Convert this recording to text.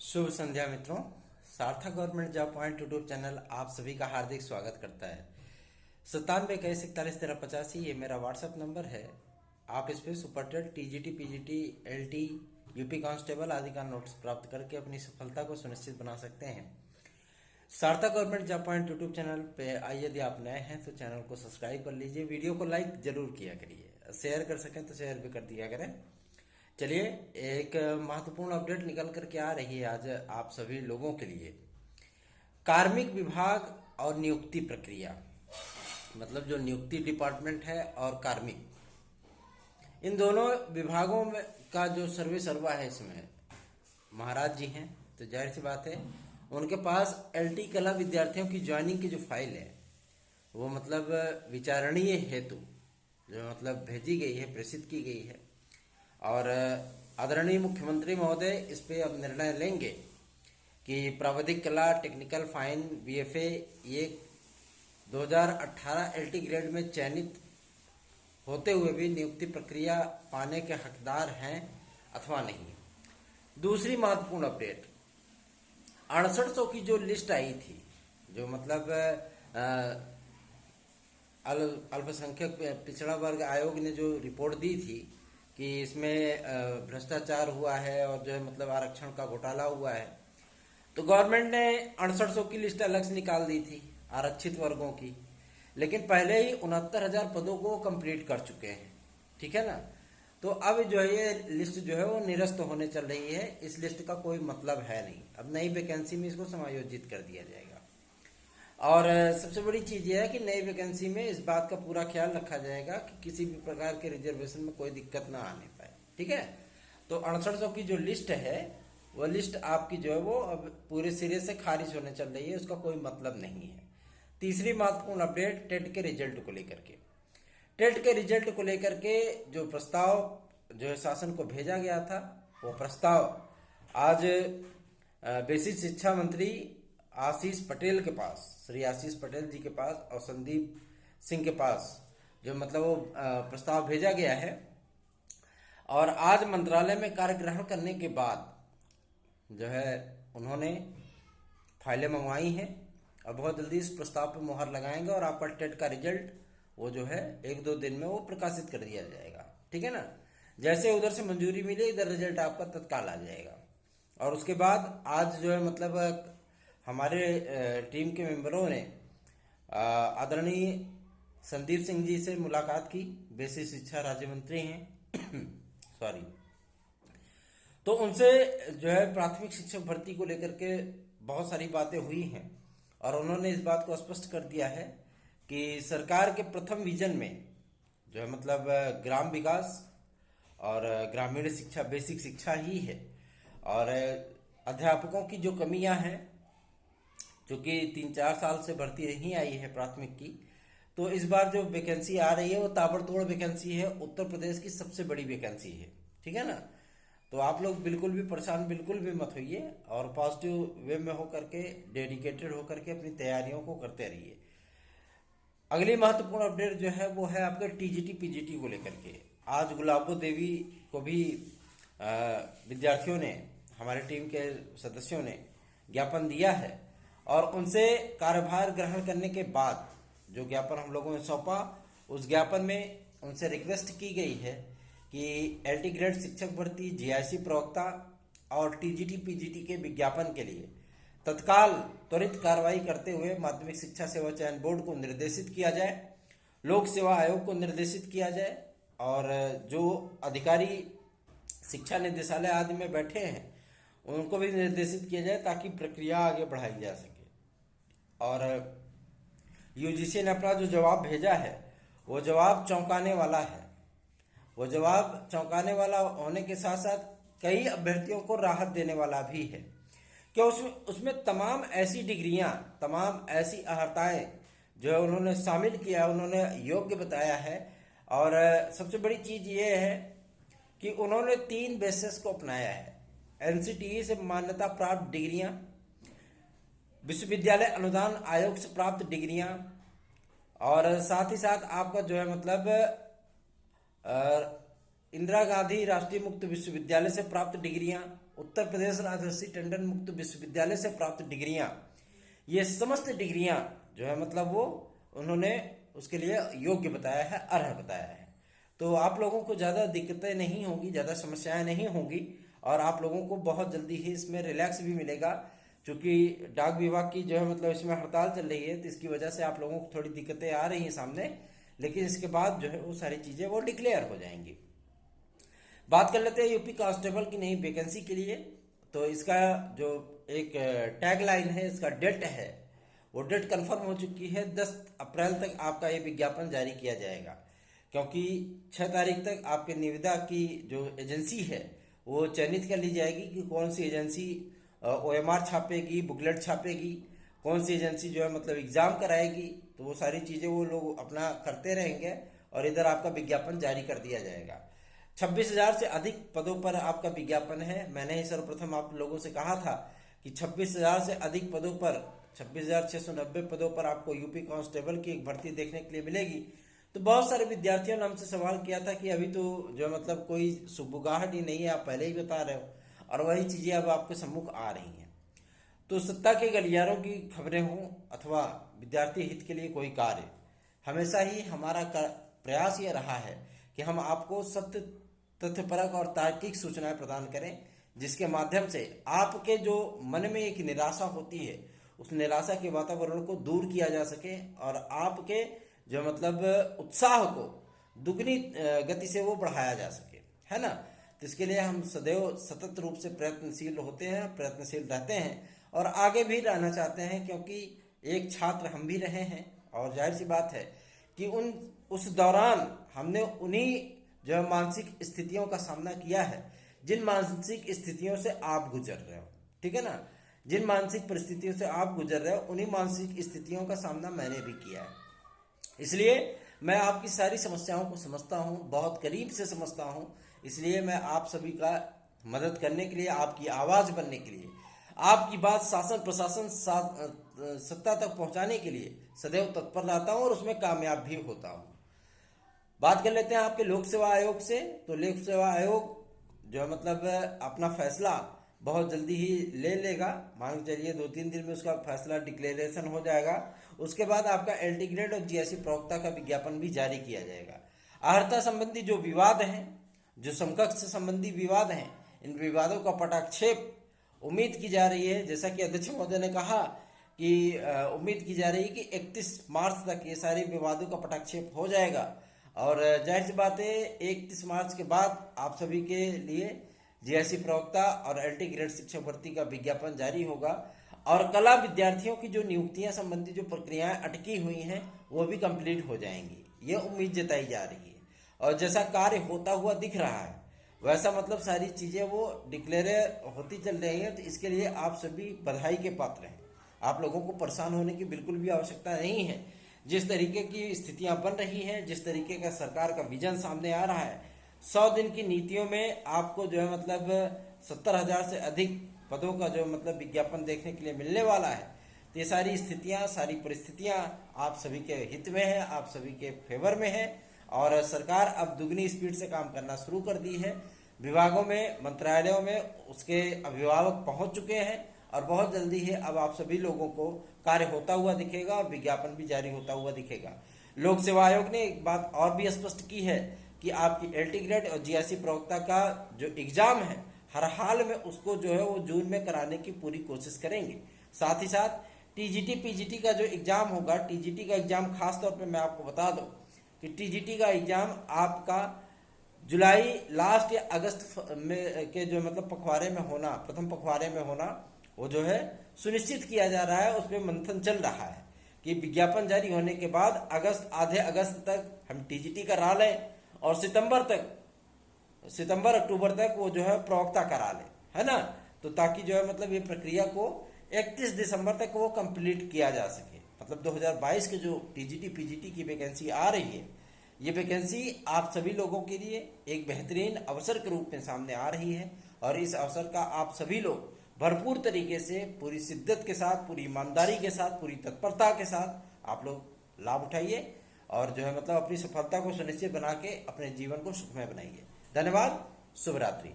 शुभ संध्या मित्रों। सार्थक government job point YouTube channel आप सभी का हार्दिक स्वागत करता है। 9721411385 ये मेरा व्हाट्सएप नंबर है। आप इस पे super TET, TGT, PGT, LT, UP constable आदि का नोट्स प्राप्त करके अपनी सफलता को सुनिश्चित बना सकते हैं। सार्थक government job point YouTube channel पे यदि आप नए हैं तो चैनल को सब्सक्राइब कर लीजिए, वीडियो को लाइक जरूर किया करिए, शेयर कर सकें तो शेयर भी कर दिया करें। चलिए, एक महत्वपूर्ण अपडेट निकल करके आ रही है आज आप सभी लोगों के लिए। कार्मिक विभाग और नियुक्ति प्रक्रिया, मतलब जो नियुक्ति डिपार्टमेंट है और कार्मिक, इन दोनों विभागों में का जो सर्वे सर्वा है, इसमें महाराज जी हैं तो जाहिर सी बात है उनके पास एलटी कला विद्यार्थियों की ज्वाइनिंग की जो फाइल है वो मतलब विचारणीय हेतु जो मतलब भेजी गई है, प्रेषित की गई है। और आदरणीय मुख्यमंत्री महोदय इस पे अब निर्णय लेंगे कि प्राविधिक कला, टेक्निकल, फाइन, बीएफए ये 2018 एलटी ग्रेड में चयनित होते हुए भी नियुक्ति प्रक्रिया पाने के हकदार हैं अथवा नहीं। दूसरी महत्वपूर्ण अपडेट, 6800 की जो लिस्ट आई थी, जो मतलब अल्पसंख्यक पिछड़ा वर्ग आयोग ने जो रिपोर्ट दी थी कि इसमें भ्रष्टाचार हुआ है और जो है मतलब आरक्षण का घोटाला हुआ है, तो गवर्नमेंट ने 6800 की लिस्ट अलग से निकाल दी थी आरक्षित वर्गों की, लेकिन पहले ही 69,000 पदों को कंप्लीट कर चुके हैं। ठीक है ना। तो अब जो है ये लिस्ट जो है वो निरस्त होने चल रही है। इस लिस्ट का कोई मतलब है नहीं, अब नई वैकेंसी में इसको समायोजित कर दिया जाएगा। और सबसे बड़ी चीज ये है कि नई वैकेंसी में इस बात का पूरा ख्याल रखा जाएगा कि किसी भी प्रकार के रिजर्वेशन में कोई दिक्कत ना आने पाए। ठीक है। तो 6800 की जो लिस्ट है वो लिस्ट आपकी जो है वो अब पूरे सिरे से खारिज होने चल रही है, उसका कोई मतलब नहीं है। तीसरी महत्वपूर्ण अपडेट, टेट के रिजल्ट को लेकर के। टेट के रिजल्ट को लेकर के जो प्रस्ताव जो है शासन को भेजा गया था, वो प्रस्ताव आज बेसिक शिक्षा मंत्री आशीष पटेल के पास, श्री आशीष पटेल जी के पास और संदीप सिंह के पास जो मतलब वो प्रस्ताव भेजा गया है। और आज मंत्रालय में कार्य ग्रहण करने के बाद जो है उन्होंने फाइलें मंगवाई हैं और बहुत जल्दी इस प्रस्ताव पर मुहर लगाएंगे और आपका टेट का रिजल्ट वो जो है 1-2 दिन में वो प्रकाशित कर दिया जाएगा। ठीक है ना। जैसे उधर से मंजूरी मिले इधर रिजल्ट आपका तत्काल आ जाएगा। और उसके बाद आज जो है मतलब हमारे टीम के मेंबरों ने आदरणीय संदीप सिंह जी से मुलाकात की, बेसिक शिक्षा राज्य मंत्री हैं सॉरी। तो उनसे जो है प्राथमिक शिक्षक भर्ती को लेकर के बहुत सारी बातें हुई हैं और उन्होंने इस बात को स्पष्ट कर दिया है कि सरकार के प्रथम विजन में जो है मतलब ग्राम विकास और ग्रामीण शिक्षा, बेसिक शिक्षा ही है। और अध्यापकों की जो कमियां हैं, क्योंकि 3-4 साल से भर्ती नहीं आई है प्राथमिक की, तो इस बार जो वैकेंसी आ रही है वो ताबड़तोड़ वैकेंसी है, उत्तर प्रदेश की सबसे बड़ी वैकेंसी है। ठीक है ना। तो आप लोग बिल्कुल भी परेशान बिल्कुल भी मत होइए और पॉजिटिव वे में होकर के, डेडिकेटेड होकर के अपनी तैयारियों को करते रहिए। अगली महत्वपूर्ण अपडेट जो है वो है आपके टीजीटी पीजीटी को लेकर के। आज गुलाबो देवी को भी विद्यार्थियों ने, हमारे टीम के सदस्यों ने ज्ञापन दिया है और उनसे कार्यभार ग्रहण करने के बाद जो ज्ञापन हम लोगों ने सौंपा, उस ज्ञापन में उनसे रिक्वेस्ट की गई है कि एलटी ग्रेड शिक्षक भर्ती, जीआईसी प्रवक्ता और टीजीटी पीजीटी के विज्ञापन के लिए तत्काल त्वरित कार्रवाई करते हुए माध्यमिक शिक्षा सेवा चयन बोर्ड को निर्देशित किया जाए, लोक सेवा आयोग को निर्देशित किया जाए और जो अधिकारी शिक्षा निदेशालय आदि में बैठे हैं उनको भी निर्देशित किया जाए ताकि प्रक्रिया आगे बढ़ाई जा सके। और यूजीसी ने अपना जो जवाब भेजा है वो जवाब चौंकाने वाला है। वो जवाब चौंकाने वाला होने के साथ साथ कई अभ्यर्थियों को राहत देने वाला भी है, कि उसमें तमाम ऐसी डिग्रियां, तमाम ऐसी अर्हताएं जो है उन्होंने शामिल किया, उन्होंने योग्य बताया है। और सबसे बड़ी चीज ये है कि उन्होंने 3 बेसिस को अपनाया है। एनसीटीई से मान्यता प्राप्त डिग्रियां, विश्वविद्यालय अनुदान आयोग से प्राप्त डिग्रियां और साथ ही साथ आपका जो है मतलब इंदिरा गांधी राष्ट्रीय मुक्त विश्वविद्यालय से प्राप्त डिग्रियां, उत्तर प्रदेश राजर्षि टंडन मुक्त विश्वविद्यालय से प्राप्त डिग्रियां, ये समस्त डिग्रियां जो है मतलब वो उन्होंने उसके लिए योग्य बताया है, अर्ह बताया है। तो आप लोगों को ज़्यादा दिक्कतें नहीं होंगी, ज़्यादा समस्याएं नहीं होंगी और आप लोगों को बहुत जल्दी ही इसमें रिलैक्स भी मिलेगा। क्योंकि डाक विभाग की जो है मतलब इसमें हड़ताल चल रही है, तो इसकी वजह से आप लोगों को थोड़ी दिक्कतें आ रही हैं सामने, लेकिन इसके बाद जो है वो सारी चीज़ें वो डिक्लेयर हो जाएंगी। बात कर लेते हैं यूपी कांस्टेबल की नई वैकेंसी के लिए। तो इसका जो एक टैग लाइन है, इसका डेट है, वो डेट कंफर्म हो चुकी है। 10 अप्रैल तक आपका ये विज्ञापन जारी किया जाएगा, क्योंकि 6 तारीख तक आपके निविदा की जो एजेंसी है वो चयनित कर ली जाएगी कि कौन सी एजेंसी OMR छापेगी, बुकलेट छापेगी, कौन सी एजेंसी जो है मतलब एग्जाम कराएगी। तो वो सारी चीज़ें वो लोग अपना करते रहेंगे और इधर आपका विज्ञापन जारी कर दिया जाएगा। 26,000 से अधिक पदों पर आपका विज्ञापन है। मैंने ही सर्वप्रथम आप लोगों से कहा था कि 26,000 से अधिक पदों पर, 26,690 पदों पर आपको यूपी कांस्टेबल की एक भर्ती देखने के लिए मिलेगी। तो बहुत सारे विद्यार्थियों ने हमसे सवाल किया था कि अभी तो जो मतलब कोई सुबुगाहट ही नहीं है, आप पहले ही बता रहे हो, और वही चीज़ें अब आपके सम्मुख आ रही हैं। तो सत्ता के गलियारों की खबरें हों अथवा विद्यार्थी हित के लिए कोई कार्य, हमेशा ही हमारा प्रयास ये रहा है कि हम आपको सत्य, तथ्यपरक और तार्किक सूचनाएं प्रदान करें, जिसके माध्यम से आपके जो मन में एक निराशा होती है, उस निराशा के वातावरण को दूर किया जा सके और आपके जो मतलब उत्साह को दुगनी गति से वो बढ़ाया जा सके, है ना। तो इसके लिए हम सदैव सतत रूप से प्रयत्नशील होते हैं, प्रयत्नशील रहते हैं और आगे भी रहना चाहते हैं, क्योंकि एक छात्र हम भी रहे हैं और जाहिर सी बात है कि उस दौरान हमने उन्हीं जो है मानसिक स्थितियों का सामना किया है, जिन मानसिक स्थितियों से आप गुजर रहे हो, ठीक है ना। जिन मानसिक परिस्थितियों से आप गुजर रहे हो, उन्हीं मानसिक स्थितियों का सामना मैंने भी किया है। इसलिए मैं आपकी सारी समस्याओं को समझता हूँ, बहुत करीब से समझता हूँ। इसलिए मैं आप सभी का मदद करने के लिए, आपकी आवाज़ बनने के लिए, आपकी बात शासन प्रशासन सत्ता तक पहुँचाने के लिए सदैव तत्पर रहता हूँ और उसमें कामयाब भी होता हूँ। बात कर लेते हैं आपके लोक सेवा आयोग से। तो लोक सेवा आयोग जो है मतलब अपना फैसला बहुत जल्दी ही ले लेगा, मान के चलिए 2-3 दिन में उसका फैसला डिक्लेरेशन हो जाएगा। उसके बाद आपका LT ग्रेड और GSC प्रवक्ता का विज्ञापन भी जारी किया जाएगा। अर्हता संबंधी जो विवाद हैं, जो समकक्ष संबंधी विवाद हैं, इन विवादों का पटाक्षेप उम्मीद की जा रही है, जैसा कि अध्यक्ष महोदय ने कहा कि उम्मीद की जा रही है कि 31 मार्च तक ये सारे विवादों का पटाक्षेप हो जाएगा। और जाहिर सी बात है 31 मार्च के बाद आप सभी के लिए GSC प्रवक्ता और LT ग्रेड शिक्षक भर्ती का विज्ञापन जारी होगा और कला विद्यार्थियों की जो नियुक्तियां संबंधी जो प्रक्रियाएं अटकी हुई हैं वो भी कंप्लीट हो जाएंगी, ये उम्मीद जताई जा रही है। और जैसा कार्य होता हुआ दिख रहा है, वैसा मतलब सारी चीज़ें वो डिक्लेयर होती चल रही हैं। तो इसके लिए आप सभी बधाई के पात्र हैं। आप लोगों को परेशान होने की बिल्कुल भी आवश्यकता नहीं है। जिस तरीके की स्थितियां बन रही हैं, जिस तरीके का सरकार का विजन सामने आ रहा है, 100 दिन की नीतियों में आपको जो है मतलब 70,000 से अधिक पदों का जो मतलब विज्ञापन देखने के लिए मिलने वाला है। तो ये सारी स्थितियां, सारी परिस्थितियां आप सभी के हित में है, आप सभी के फेवर में है और सरकार अब दुगनी स्पीड से काम करना शुरू कर दी है। विभागों में, मंत्रालयों में उसके अभिभावक पहुंच चुके हैं और बहुत जल्दी ही अब आप सभी लोगों को कार्य होता हुआ दिखेगा और विज्ञापन भी जारी होता हुआ दिखेगा। लोक सेवा आयोग ने एक बात और भी स्पष्ट की है कि आपकी LT ग्रेड और GSC प्रवक्ता का जो एग्जाम है, हर हाल में उसको जो है वो जून में कराने की पूरी कोशिश करेंगे। साथ ही साथ TGT PGT का जो एग्जाम होगा, TGT का एग्जाम खास तौर पे मैं आपको बता दूं कि TGT का एग्जाम आपका जुलाई लास्ट या अगस्त में के जो मतलब पखवाड़े में होना, प्रथम पखवाड़े में होना, वो जो है सुनिश्चित किया जा रहा है। उस पर मंथन चल रहा है कि विज्ञापन जारी होने के बाद आधे अगस्त तक हम TGT करा लें और सितंबर अक्टूबर तक वो जो है प्रवक्ता करा ले, है ना। तो ताकि जो है मतलब ये प्रक्रिया को 31 दिसंबर तक वो कंप्लीट किया जा सके। मतलब 2022 के जो TGT PGT की वैकेंसी आ रही है, ये वैकेंसी आप सभी लोगों के लिए एक बेहतरीन अवसर के रूप में सामने आ रही है और इस अवसर का आप सभी लोग भरपूर तरीके से, पूरी शिद्दत के साथ, पूरी ईमानदारी के साथ, पूरी तत्परता के साथ आप लोग लाभ उठाइए और जो है मतलब अपनी सफलता को सुनिश्चित बना के अपने जीवन को सुखमय बनाइए। धन्यवाद। शुभ रात्रि।